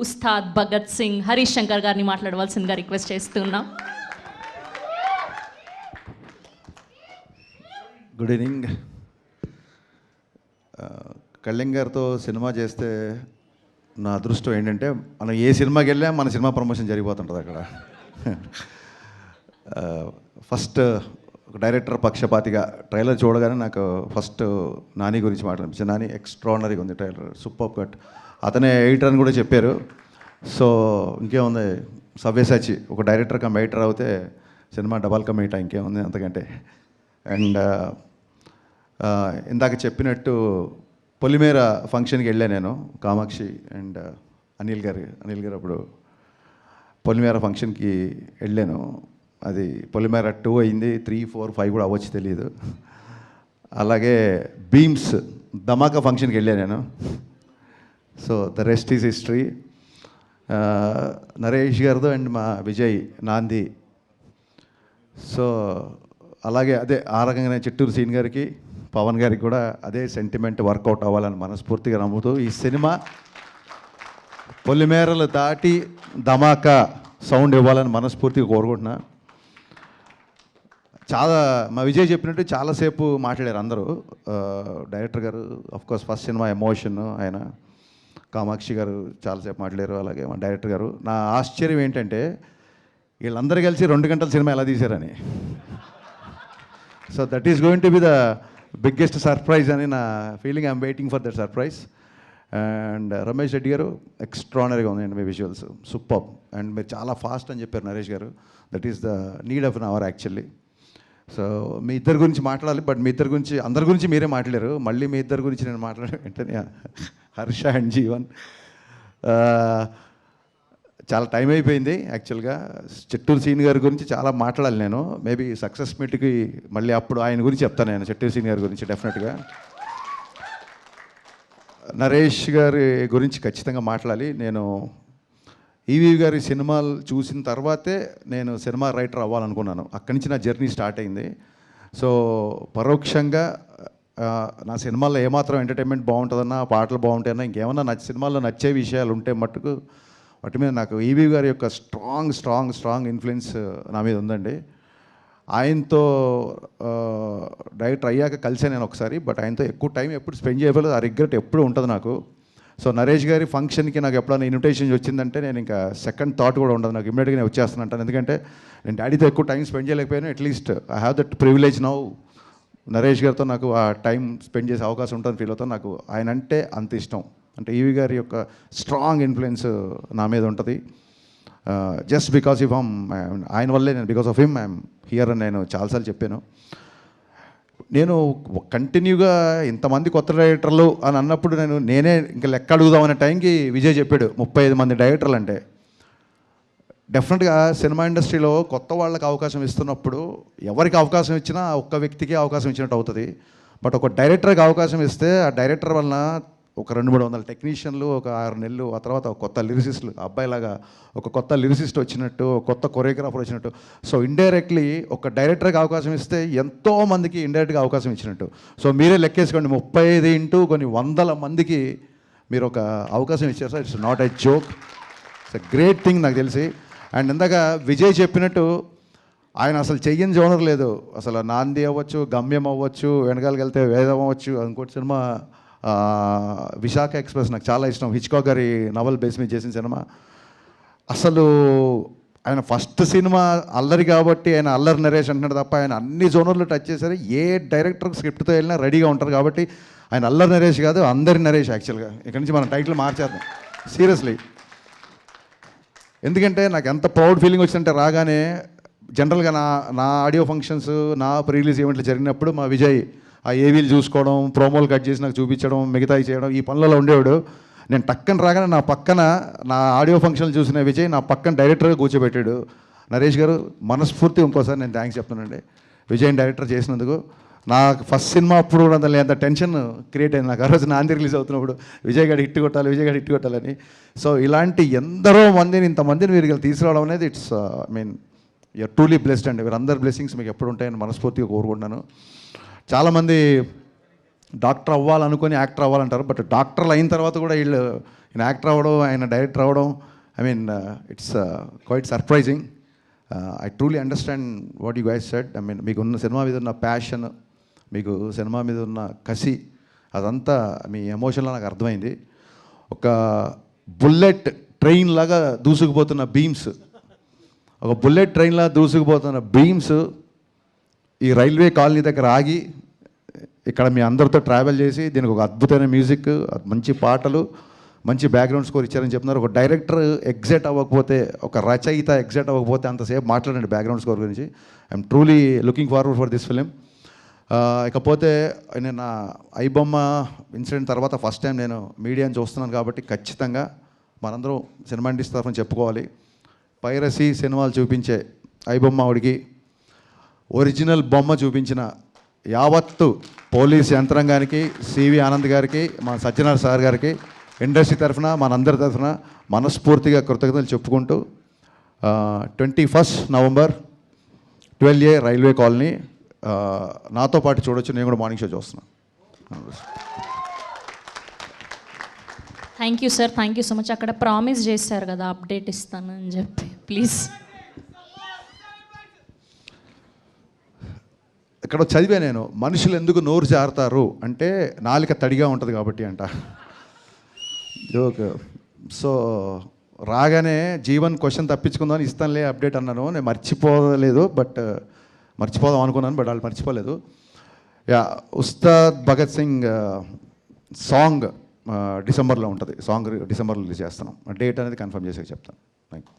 ఉస్తాద్ భగత్ సింగ్ హరీష్ శంకర్ గారిని మాట్లాడవలసిందిగా రిక్వెస్ట్ చేస్తున్నాం. Good evening. కళ్యాణ్ గారితో సినిమా చేస్తే నా అదృష్టం ఏంటంటే మనం ఏ సినిమాకి వెళ్ళా మన సినిమా ప్రమోషన్ జరిగిపోతుంటుంది అక్కడ. ఫస్ట్ ఒక డైరెక్టర్ పక్షపాతిగా ట్రైలర్ చూడగానే నాకు ఫస్ట్ నాని గురించి మాట్లాడిపించాను. నాని ఎక్స్ట్రాడినరీగా ఉంది ట్రైలర్, సూపర్ కట్. అతనే ఎడిటర్ అని కూడా చెప్పారు. సో ఇంకేముంది, సవ్యసాచి ఒక డైరెక్టర్ కమ్ ఎడిటర్ అవుతే సినిమా డబల్ కమ్ ఎయిట్ ఇంకేముంది అంతకంటే. అండ్ ఇందాక చెప్పినట్టు పొలిమేర ఫంక్షన్కి వెళ్ళాను నేను, కామాక్షి అండ్ అనిల్ గారు అప్పుడు పొలిమేర ఫంక్షన్కి వెళ్ళాను. అది పొలిమేర 2 అయింది, 3, 4, 5 కూడా అవ్వచ్చు తెలియదు. అలాగే బీమ్స్ ధమాకా ఫంక్షన్కి వెళ్ళాను నేను. So the rest is history. Naresh గారితో అండ్ మా విజయ్ నాంది. సో అలాగే అదే ఆ రకంగానే చిట్టూరు సీన్ గారికి పవన్ గారికి కూడా అదే సెంటిమెంట్ వర్కౌట్ అవ్వాలని మనస్ఫూర్తిగా నమ్ముతూ ఈ సినిమా పొలిమేరలు దాటి ధమాకా సౌండ్ ఇవ్వాలని మనస్ఫూర్తిగా కోరుకుంటున్నా. చాలా మా విజయ్ చెప్పినట్టు చాలాసేపు మాట్లాడారు అందరూ. డైరెక్టర్ గారు ఆఫ్కోర్స్ ఫస్ట్ సినిమా ఎమోషన్ ఆయన, కామాక్షి గారు చాలాసేపు మాట్లాడారు, అలాగే మా డైరెక్టర్ గారు. నా ఆశ్చర్యం ఏంటంటే వీళ్ళందరూ కలిసి 2 గంటల సినిమా ఎలా తీశారని. So that is going to be the biggest surprise అని నా feeling. I'm waiting for that surprise. And Ramesh Reddy garu ఎక్స్ట్రానరీగా ఉందండి మీ విజువల్స్, సూపర్. అండ్ మీరు చాలా ఫాస్ట్ అని చెప్పారు Naresh garu. That is the need of an hour actually. So మీ ఇద్దరి గురించి మాట్లాడాలి, బట్ మీ ఇద్దరి గురించి అందరి గురించి మీరే మాట్లాడారు. మళ్ళీ మీ ఇద్దరి గురించి నేను మాట్లాడే వెంటనే హర్ష అండ్ జీవన్. చాలా టైం అయిపోయింది యాక్చువల్గా. చిట్టూరు సీన్ గారి గురించి చాలా మాట్లాడాలి నేను. మేబీ సక్సెస్ మీట్కి మళ్ళీ అప్పుడు ఆయన గురించి చెప్తాను నేను, చిట్టూరు సీన్ గారి గురించి డెఫినెట్గా. నరేష్ గారి గురించి ఖచ్చితంగా మాట్లాడాలి. నేను ఈవీ గారి సినిమాలు చూసిన తర్వాతే నేను సినిమా రైటర్ అవ్వాలనుకున్నాను. అక్కడి నుంచి నా జర్నీ స్టార్ట్ అయింది. సో పరోక్షంగా నా సినిమాల్లో ఏమాత్రం ఎంటర్టైన్మెంట్ బాగుంటుందన్నా, పాటలు బాగుంటాయన్నా, ఇంకేమన్నా నా సినిమాల్లో నచ్చే విషయాలు ఉంటే మట్టుకు వాటి మీద నాకు ఈవీ గారి యొక్క స్ట్రాంగ్ ఇన్ఫ్లుయెన్స్ నా మీద ఉందండి. ఆయనతో డైరెక్టర్ అయ్యాక కలిసాను నేను ఒకసారి, బట్ ఆయనతో ఎక్కువ టైం ఎప్పుడు స్పెండ్ చేయలేదు. ఆ రిగ్రెట్ ఎప్పుడు ఉంటుంది నాకు. సో నరేష్ గారి ఫంక్షన్కి నాకు ఎప్పుడైనా ఇన్విటేషన్ వచ్చిందంటే నేను ఇంకా సెకండ్ థాట్ కూడా ఉండదు, నాకు ఇమ్మీడియట్గా నేను వచ్చేస్తాను అంటాను. ఎందుకంటే నేను డాడీతో ఎక్కువ టైం స్పెండ్ చేయలేకపోయాను. At least I have that privilege now. Naresh గారితో నాకు ఆ టైం స్పెండ్ చేసే అవకాశం ఉంటుందని ఫీల్ అవుతాను. నాకు ఆయన అంటే అంత ఇష్టం. అంటే ఈవీ గారి యొక్క స్ట్రాంగ్ ఇన్ఫ్లుయెన్స్ నా మీద ఉంటుంది. జస్ట్ బికాస్ ఆఫ్ ఆయన వల్లే నేను, because of him I'm here అని నేను చాలాసార్లు చెప్పాను. నేను కంటిన్యూగా ఇంతమంది కొత్త డైరెక్టర్లు అని అన్నప్పుడు నేనే ఇంకా లెక్క అడుగుదామనే టైంకి విజయ్ చెప్పాడు 35 మంది డైరెక్టర్లు అంటే. డెఫినెట్గా సినిమా ఇండస్ట్రీలో కొత్త వాళ్ళకి అవకాశం ఇస్తున్నప్పుడు ఎవరికి అవకాశం ఇచ్చినా ఒక్క వ్యక్తికి అవకాశం ఇచ్చినట్టు అవుతుంది. బట్ ఒక డైరెక్టర్కి అవకాశం ఇస్తే ఆ డైరెక్టర్ వలన ఒక 200-300 టెక్నీషియన్లు, ఒక 6 నెలలు, ఆ తర్వాత ఒక కొత్త లిరిసిస్టులు, అబ్బాయిలాగా ఒక కొత్త లిరిసిస్ట్ వచ్చినట్టు, కొత్త కొరియోగ్రాఫర్ వచ్చినట్టు. సో ఇండైరెక్ట్లీ ఒక డైరెక్టర్కి అవకాశం ఇస్తే ఎంతోమందికి ఇండైరెక్ట్గా అవకాశం ఇచ్చినట్టు. సో మీరే లెక్కేసుకోండి, 35 ఇంటూ కొన్ని 100 మందికి మీరు ఒక అవకాశం ఇచ్చారు sir. It's not a joke, it's a great thing నాకు తెలిసి. అండ్ ఇందాక విజయ్ చెప్పినట్టు ఆయన అసలు చెయ్యని జోనర్ లేదు. అసలు నాంది అవ్వచ్చు, గమ్యం అవ్వచ్చు, వెనకాలకి వెళ్తే వేదం అవ్వచ్చు, ఇంకోటి సినిమా విశాఖ ఎక్స్ప్రెస్ నాకు చాలా ఇష్టం, హిచ్కాక్ గారి నవల్ బేస్ మీద చేసిన సినిమా. అసలు ఆయన ఫస్ట్ సినిమా అల్లరి కాబట్టి ఆయన అల్లరి నరేష్ అంటున్నాడు తప్ప ఆయన అన్ని జోనర్లు టచ్ చేశారు. ఏ డైరెక్టర్ స్క్రిప్ట్తో వెళ్ళినా రెడీగా ఉంటారు కాబట్టి ఆయన అల్లరి నరేష్ కాదు, అందరి నరేష్. యాక్చువల్గా ఇక్కడి నుంచి మనం టైటిల్ మార్చేద్దాం సీరియస్లీ. ఎందుకంటే నాకు ఎంత ప్రౌడ్ ఫీలింగ్ వచ్చిందంటే రాగానే జనరల్గా నా ఆడియో ఫంక్షన్స్, నా ప్రీ-రిలీజ్ ఈవెంట్లు జరిగినప్పుడు మా విజయ్ ఆ ఏవీలు చూసుకోవడం, ప్రోమోలు కట్ చేసి నాకు చూపించడం, మిగతాయి చేయడం, ఈ పనులలో ఉండేవాడు. నేను టక్కన రాగానే నా పక్కన నా ఆడియో ఫంక్షన్లు చూసిన విజయ్ నా పక్కన డైరెక్టర్గా కూర్చోబెట్టాడు. నరేష్ గారు మనస్ఫూర్తి ఇంకోసారి నేను థ్యాంక్స్ చెప్తానండి విజయ్ డైరెక్టర్ చేసినందుకు. నాకు ఫస్ట్ సినిమా అప్పుడు కూడా అంత టెన్షన్ క్రియేట్ అయింది నాకు. ఆ రోజు నాంది రిలీజ్ అవుతున్నప్పుడు విజయ్ గారు హిట్ కొట్టాలని. సో ఇలాంటి ఎందరో మందిని, ఇంతమందిని మీరు తీసుకురావడం అనేది ఇట్స్ యూఆర్ ట్రూలీ బ్లెస్డ్ అండి. వీరందరి బ్లెస్సింగ్స్ మీకు ఎప్పుడు ఉంటాయని మనస్ఫూర్తిగా కోరుకుంటున్నాను. చాలామంది డాక్టర్ అవ్వాలనుకొని యాక్టర్ అవ్వాలంటారు, బట్ డాక్టర్లు అయిన తర్వాత కూడా వీళ్ళు ఈయన యాక్టర్ అవ్వడం, ఆయన డైరెక్టర్ అవ్వడం, I mean it's quite surprising. I truly understand what you guys said. I mean మీకు ఉన్న సినిమా మీద ఉన్న ప్యాషన్, మీకు సినిమా మీద ఉన్న కసి, అదంతా మీ ఎమోషన్లో నాకు అర్థమైంది. ఒక బుల్లెట్ ట్రైన్ లాగా దూసుకుపోతున్న బీమ్స్, ఒక బుల్లెట్ ట్రైన్లా దూసుకుపోతున్న బీమ్స్ ఈ రైల్వే కాలనీ దగ్గర ఆగి ఇక్కడ మీ అందరితో ట్రావెల్ చేసి దీనికి ఒక అద్భుతమైన మ్యూజిక్, మంచి పాటలు, మంచి బ్యాక్గ్రౌండ్ స్కోర్ ఇచ్చారని చెప్తున్నారు. ఒక డైరెక్టర్ ఎగ్జైట్ అవ్వకపోతే, ఒక రచయిత ఎగ్జైట్ అవ్వకపోతే అంతసేపు మాట్లాడండి బ్యాక్గ్రౌండ్ స్కోర్ గురించి. I'm truly looking forward for this film. ఇకపోతే నేను నా ఐబొమ్మ ఇన్సిడెంట్ తర్వాత ఫస్ట్ టైం నేను మీడియాని చూస్తున్నాను కాబట్టి ఖచ్చితంగా మనందరం సినిమా ఇండస్ట్రీ తరఫున చెప్పుకోవాలి. పైరసీ సినిమాలు చూపించే ఐబొమ్మ ఆవిడికి, ఒరిజినల్ బొమ్మ చూపించిన యావత్తు పోలీస్ యంత్రాంగానికి, సివి ఆనంద్ గారికి, మా సత్యనారాయణ సార్ గారికి, ఇండస్ట్రీ తరఫున మనందరి తరఫున మనస్ఫూర్తిగా కృతజ్ఞతలు చెప్పుకుంటూ 21 నవంబర్ 12A రైల్వే కాలనీ నాతో పాటు చూడొచ్చు. నేను కూడా మార్నింగ్ షో చూస్తున్నాను. Thank you sir, thank you so much. అక్కడ ప్రామిస్ చేశారు కదా అప్డేట్ ఇస్తానని చెప్పి, ప్లీజ్. ఇక్కడ చదివా నేను, మనుషులు ఎందుకు నోరు జారుతారు అంటే నాలిక తడిగా ఉంటుంది కాబట్టి అంట. జోక్. సో రాగానే జీవన్ క్వశ్చన్ తప్పించుకుందామని ఇస్తానులే అప్డేట్ అన్నాను. నేను మర్చిపోలేదు, బట్ మర్చిపోదాం అనుకున్నాను, బట్ వాళ్ళు మర్చిపోలేదు. యా, ఉస్తాద్ భగత్ సింగ్ సాంగ్ డిసెంబర్లో ఉంటుంది. సాంగ్ డిసెంబర్లో రిలీజ్ చేస్తున్నాం. డేట్ అనేది కన్ఫర్మ్ చేసి చెప్తాను. Thank you.